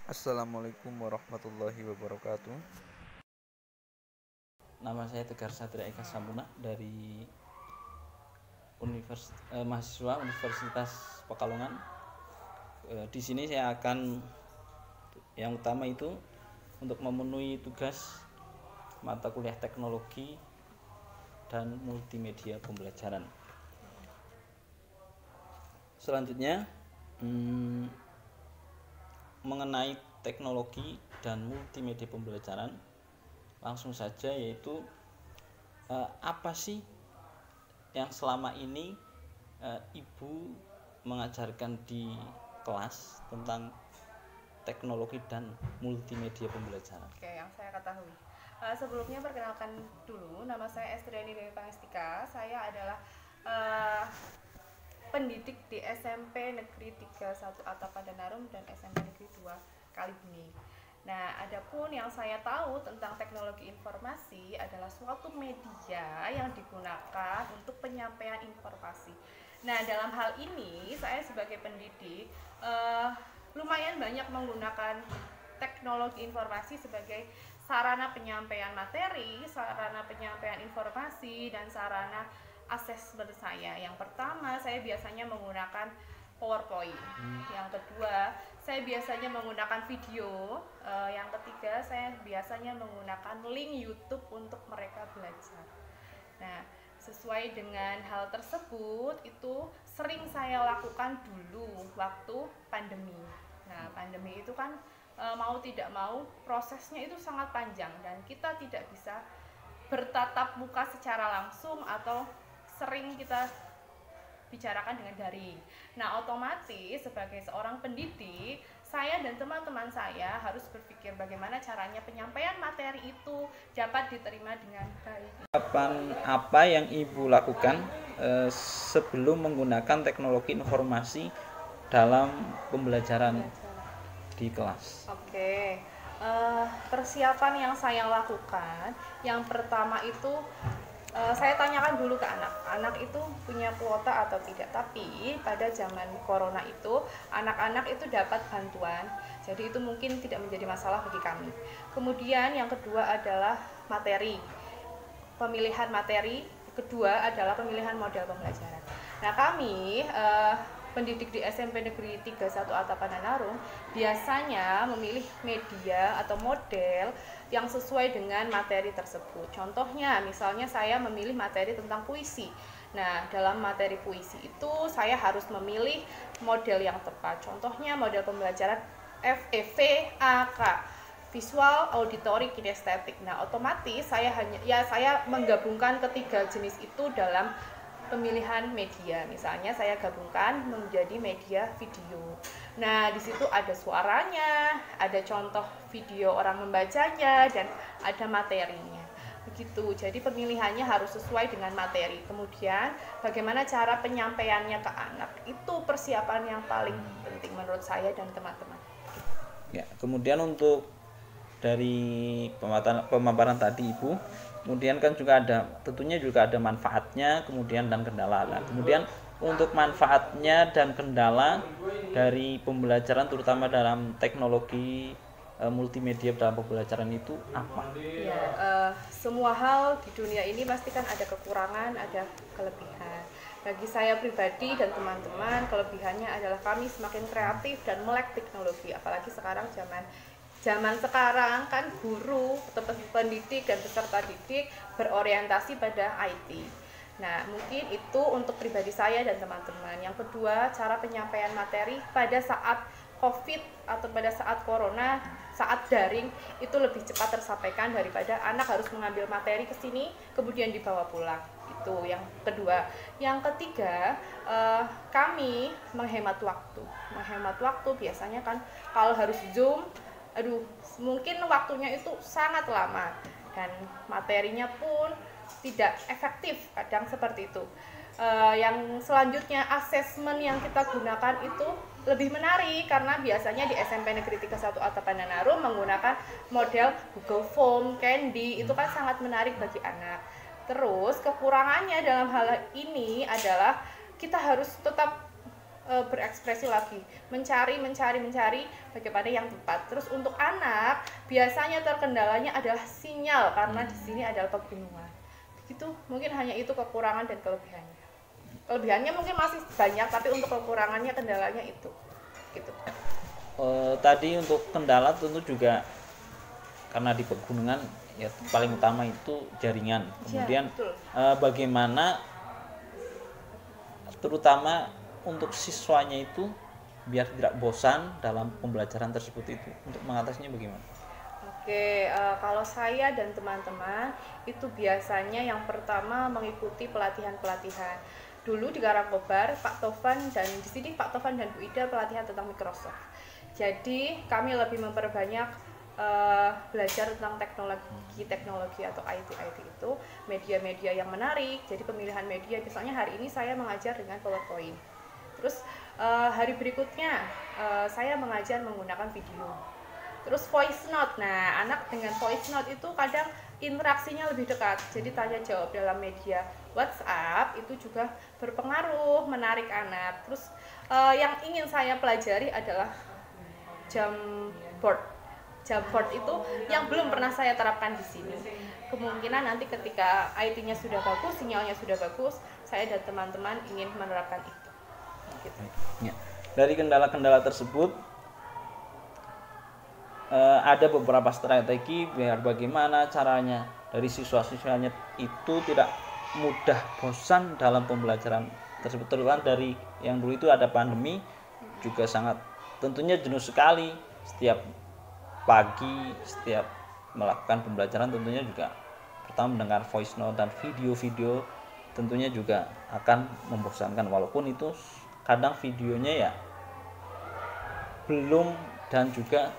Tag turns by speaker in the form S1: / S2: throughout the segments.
S1: Assalamualaikum warahmatullahi wabarakatuh.
S2: Nama saya Tegar Satria Eka Sampuna dari mahasiswa Universitas Pekalongan. Di sini saya akan yang utama itu untuk memenuhi tugas mata kuliah teknologi dan multimedia pembelajaran. Selanjutnya mengenai teknologi dan multimedia pembelajaran, langsung saja, yaitu apa sih yang selama ini ibu mengajarkan di kelas tentang teknologi dan multimedia pembelajaran.
S3: Oke, yang saya ketahui. Sebelumnya perkenalkan dulu, nama saya Estriani Dewi Pangestika. Saya adalah pendidik di SMP Negeri 31 Atapa Danarum dan SMP Negeri 2 Kalibuni. Nah, adapun yang saya tahu tentang teknologi informasi adalah suatu media yang digunakan untuk penyampaian informasi. Nah, dalam hal ini saya sebagai pendidik lumayan banyak menggunakan teknologi informasi sebagai sarana penyampaian materi, sarana penyampaian informasi, dan sarana asesmen saya. Yang pertama, saya biasanya menggunakan PowerPoint. Yang kedua, saya biasanya menggunakan video. Yang ketiga, saya biasanya menggunakan link YouTube untuk mereka belajar. Nah, sesuai dengan hal tersebut, itu sering saya lakukan dulu waktu pandemi. Nah, pandemi itu kan mau tidak mau prosesnya itu sangat panjang dan kita tidak bisa bertatap muka secara langsung atau sering kita bicarakan dengan daring. Nah, otomatis sebagai seorang pendidik, saya dan teman-teman saya harus berpikir bagaimana caranya penyampaian materi itu dapat diterima dengan baik.
S2: Apa yang ibu lakukan sebelum menggunakan teknologi informasi dalam pembelajaran di kelas?
S3: Oke, persiapan yang saya lakukan, yang pertama itu saya tanyakan dulu ke anak itu punya kuota atau tidak. Tapi pada zaman corona itu anak-anak itu dapat bantuan, jadi itu mungkin tidak menjadi masalah bagi kami. Kemudian yang kedua adalah materi, pemilihan materi. Kedua adalah pemilihan model pembelajaran. Nah, kami pendidik di SMP Negeri 31 Atapa Danarum biasanya memilih media atau model yang sesuai dengan materi tersebut. Contohnya, misalnya saya memilih materi tentang puisi. Nah, dalam materi puisi itu saya harus memilih model yang tepat. Contohnya model pembelajaran VAK, visual, auditory, kinestetik. Nah, otomatis saya menggabungkan ketiga jenis itu dalam pemilihan media. Misalnya saya gabungkan menjadi media video. Nah, di situ ada suaranya, ada contoh video orang membacanya, dan ada materinya. Begitu. Jadi pemilihannya harus sesuai dengan materi. Kemudian bagaimana cara penyampaiannya ke anak, itu persiapan yang paling penting menurut saya dan teman-teman.
S2: Ya, kemudian untuk dari pemaparan tadi Ibu, kemudian kan juga tentunya juga ada manfaatnya kemudian dan kendala. Nah, kemudian untuk manfaatnya dan kendala dari pembelajaran terutama dalam teknologi multimedia dalam pembelajaran itu apa?
S3: Ya, semua hal di dunia ini pasti kan ada kekurangan, ada kelebihan. Bagi saya pribadi dan teman-teman, kelebihannya adalah kami semakin kreatif dan melek teknologi. Apalagi sekarang zaman sekarang kan guru, pendidik dan peserta didik berorientasi pada IT. Nah, mungkin itu untuk pribadi saya dan teman-teman. Yang kedua, cara penyampaian materi pada saat COVID atau pada saat corona, saat daring itu lebih cepat tersampaikan daripada anak harus mengambil materi ke sini kemudian dibawa pulang. Itu yang kedua. Yang ketiga, kami menghemat waktu. Menghemat waktu biasanya kan kalau harus Zoom, mungkin waktunya itu sangat lama dan materinya pun tidak efektif, kadang seperti itu. Yang selanjutnya, asesmen yang kita gunakan itu lebih menarik karena biasanya di SMP Negeri 31 Atapa Danarum menggunakan model Google Form, Candy, itu kan sangat menarik bagi anak. Terus kekurangannya dalam hal ini adalah kita harus tetap berekspresi lagi, mencari bagaimana yang tepat. Terus untuk anak biasanya terkendalanya adalah sinyal karena di sini adalah pegunungan. Begitu, mungkin hanya itu kekurangan dan kelebihannya. Kelebihannya mungkin masih banyak, tapi untuk kekurangannya kendalanya itu. Gitu.
S2: Tadi untuk kendala tentu juga karena di pegunungan ya paling utama itu jaringan. Kemudian bagaimana terutama untuk siswanya itu biar tidak bosan dalam pembelajaran tersebut itu, untuk mengatasinya bagaimana?
S3: Oke, kalau saya dan teman-teman itu biasanya yang pertama mengikuti pelatihan-pelatihan. Dulu di Karangkobar, Pak Tovan dan di sini Pak Tovan dan Bu Ida pelatihan tentang Microsoft. Jadi kami lebih memperbanyak belajar tentang teknologi atau IT itu, media-media yang menarik. Jadi pemilihan media, misalnya hari ini saya mengajar dengan PowerPoint. Terus hari berikutnya saya mengajar menggunakan video. Terus voice note. Nah, anak dengan voice note itu kadang interaksinya lebih dekat. Jadi tanya jawab dalam media WhatsApp itu juga berpengaruh, menarik anak. Terus yang ingin saya pelajari adalah Jamboard. Jamboard itu yang belum pernah saya terapkan di sini. Kemungkinan nanti ketika IT-nya sudah bagus, sinyalnya sudah bagus, saya dan teman-teman ingin menerapkan itu. Gitu.
S2: Ya. Dari kendala-kendala tersebut ada beberapa strategi biar bagaimana caranya dari siswa-siswanya itu tidak mudah bosan dalam pembelajaran tersebut. Terutama dari yang dulu itu ada pandemi juga sangat tentunya jenuh sekali. Setiap pagi, setiap melakukan pembelajaran tentunya juga pertama mendengar voice note dan video-video tentunya juga akan membosankan, walaupun itu kadang videonya ya belum dan juga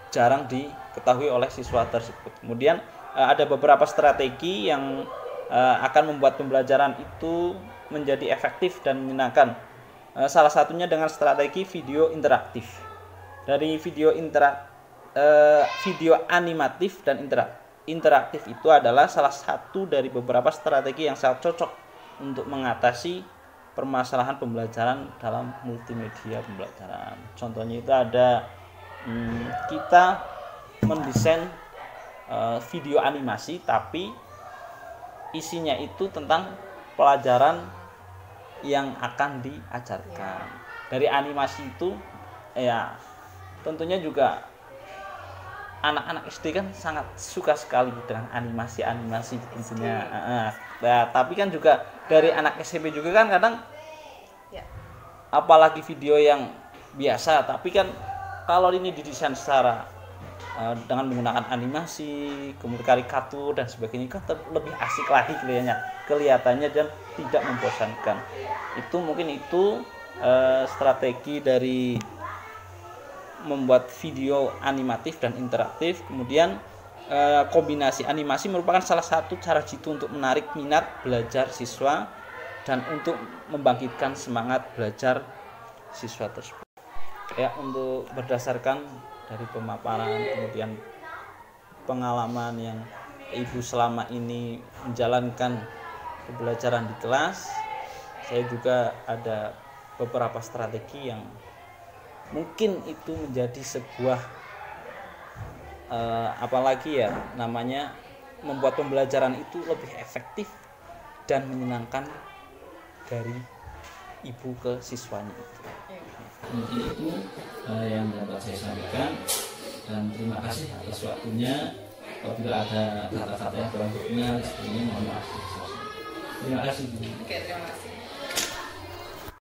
S2: jarang diketahui oleh siswa tersebut. Kemudian ada beberapa strategi yang akan membuat pembelajaran itu menjadi efektif dan menyenangkan. Salah satunya dengan strategi video interaktif. Dari video animatif dan interaktif itu adalah salah satu dari beberapa strategi yang sangat cocok untuk mengatasi permasalahan pembelajaran dalam multimedia pembelajaran. Contohnya itu ada kita mendesain video animasi tapi isinya itu tentang pelajaran yang akan diajarkan. Dari animasi itu ya tentunya juga anak-anak SD kan sangat suka sekali dengan animasi tentunya. Nah, tapi kan juga dari anak SMP juga kan kadang apalagi video yang biasa, tapi kan kalau ini didesain secara dengan menggunakan animasi, kemudian karikatur dan sebagainya kan lebih asik lagi kelihatannya dan tidak membosankan. Itu mungkin itu strategi dari membuat video animatif dan interaktif. Kemudian kombinasi animasi merupakan salah satu cara jitu untuk menarik minat belajar siswa dan untuk membangkitkan semangat belajar siswa tersebut. Ya, untuk berdasarkan dari pemaparan kemudian pengalaman yang Ibu selama ini menjalankan pembelajaran di kelas, saya juga ada beberapa strategi yang mungkin itu menjadi sebuah apalagi ya namanya membuat pembelajaran itu lebih efektif dan menyenangkan dari ibu ke siswanya itu. Mungkin itu yang dapat saya sampaikan, dan terima kasih atas waktunya. Apabila ada kata-kata yang kurang berkenan, sebenarnya mohon maaf. Terima kasih.
S3: Oke, terima kasih.